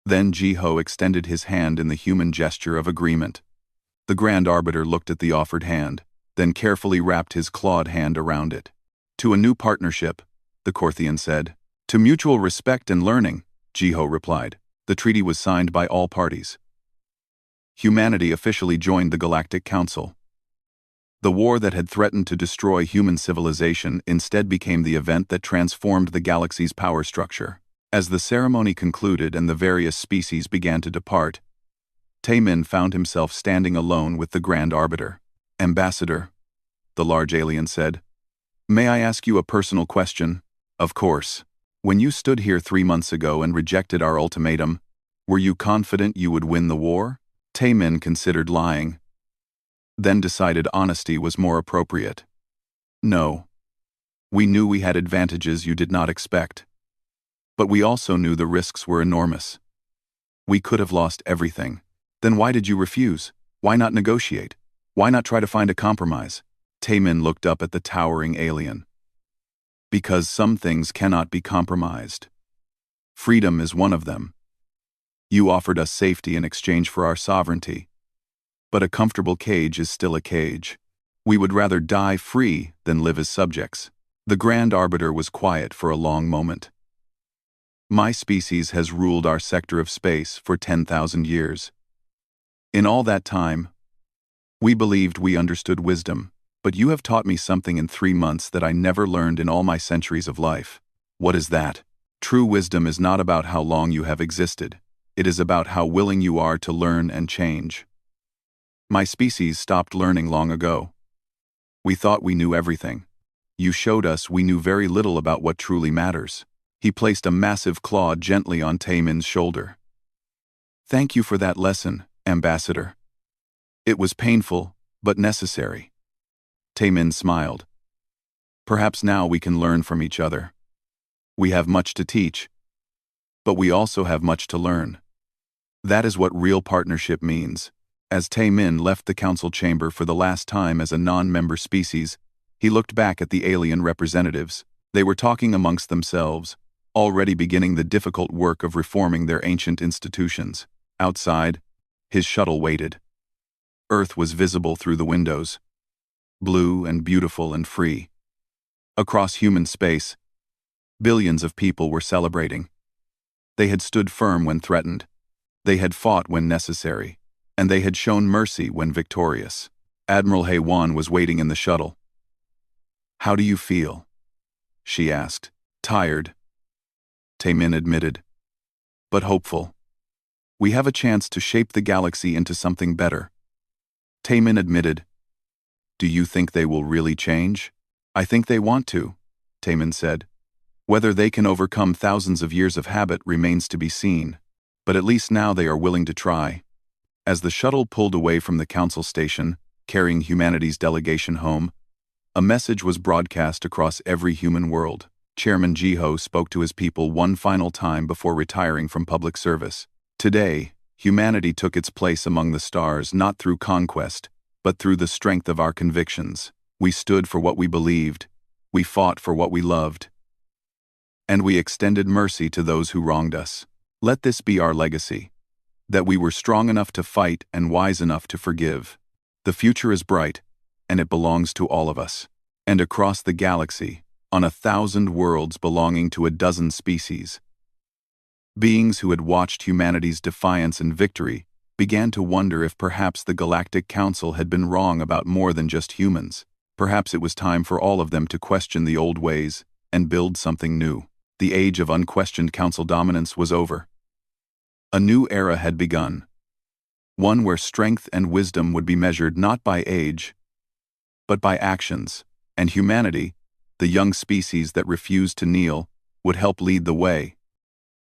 Then Ji-ho extended his hand in the human gesture of agreement. The Grand Arbiter looked at the offered hand, then carefully wrapped his clawed hand around it. "To a new partnership," the Korthian said. "To mutual respect and learning," Ji-ho replied. The treaty was signed by all parties. Humanity officially joined the Galactic Council. The war that had threatened to destroy human civilization instead became the event that transformed the galaxy's power structure. As the ceremony concluded and the various species began to depart, Taemin found himself standing alone with the Grand Arbiter. "Ambassador," the large alien said, "may I ask you a personal question?" "Of course. When you stood here 3 months ago and rejected our ultimatum, were you confident you would win the war?" Taemin considered lying, then decided honesty was more appropriate. "No. We knew we had advantages you did not expect. But we also knew the risks were enormous. We could have lost everything. Then why did you refuse? Why not negotiate? Why not try to find a compromise?" Taemin looked up at the towering alien. "Because some things cannot be compromised. Freedom is one of them. You offered us safety in exchange for our sovereignty. But a comfortable cage is still a cage. We would rather die free than live as subjects." The Grand Arbiter was quiet for a long moment. "My species has ruled our sector of space for 10,000 years. In all that time, we believed we understood wisdom, but you have taught me something in 3 months that I never learned in all my centuries of life." "What is that?" "True wisdom is not about how long you have existed. It is about how willing you are to learn and change. My species stopped learning long ago. We thought we knew everything. You showed us we knew very little about what truly matters." He placed a massive claw gently on Taemin's shoulder. "Thank you for that lesson, Ambassador. It was painful, but necessary." Taemin smiled. "Perhaps now we can learn from each other. We have much to teach, but we also have much to learn. That is what real partnership means." As Taemin left the council chamber for the last time as a non-member species, he looked back at the alien representatives. They were talking amongst themselves, already beginning the difficult work of reforming their ancient institutions. Outside, his shuttle waited. Earth was visible through the windows, blue and beautiful and free. Across human space, billions of people were celebrating. They had stood firm when threatened. They had fought when necessary. And they had shown mercy when victorious. Admiral Hae-won was waiting in the shuttle. "How do you feel?" she asked. "Tired," Taemin admitted, "but hopeful. We have a chance to shape the galaxy into something better." Taemin admitted, "Do you think they will really change?" "I think they want to," Taemin said. "Whether they can overcome thousands of years of habit remains to be seen, but at least now they are willing to try." As the shuttle pulled away from the council station, carrying humanity's delegation home, a message was broadcast across every human world. Chairman Ji-ho spoke to his people one final time before retiring from public service. "Today, humanity took its place among the stars not through conquest, but through the strength of our convictions. We stood for what we believed, we fought for what we loved, and we extended mercy to those who wronged us. Let this be our legacy. That we were strong enough to fight and wise enough to forgive. The future is bright, and it belongs to all of us." And across the galaxy, on 1,000 worlds belonging to a dozen species, beings who had watched humanity's defiance and victory began to wonder if perhaps the Galactic Council had been wrong about more than just humans. Perhaps it was time for all of them to question the old ways and build something new. The age of unquestioned council dominance was over. A new era had begun, one where strength and wisdom would be measured not by age, but by actions, and humanity, the young species that refused to kneel, would help lead the way.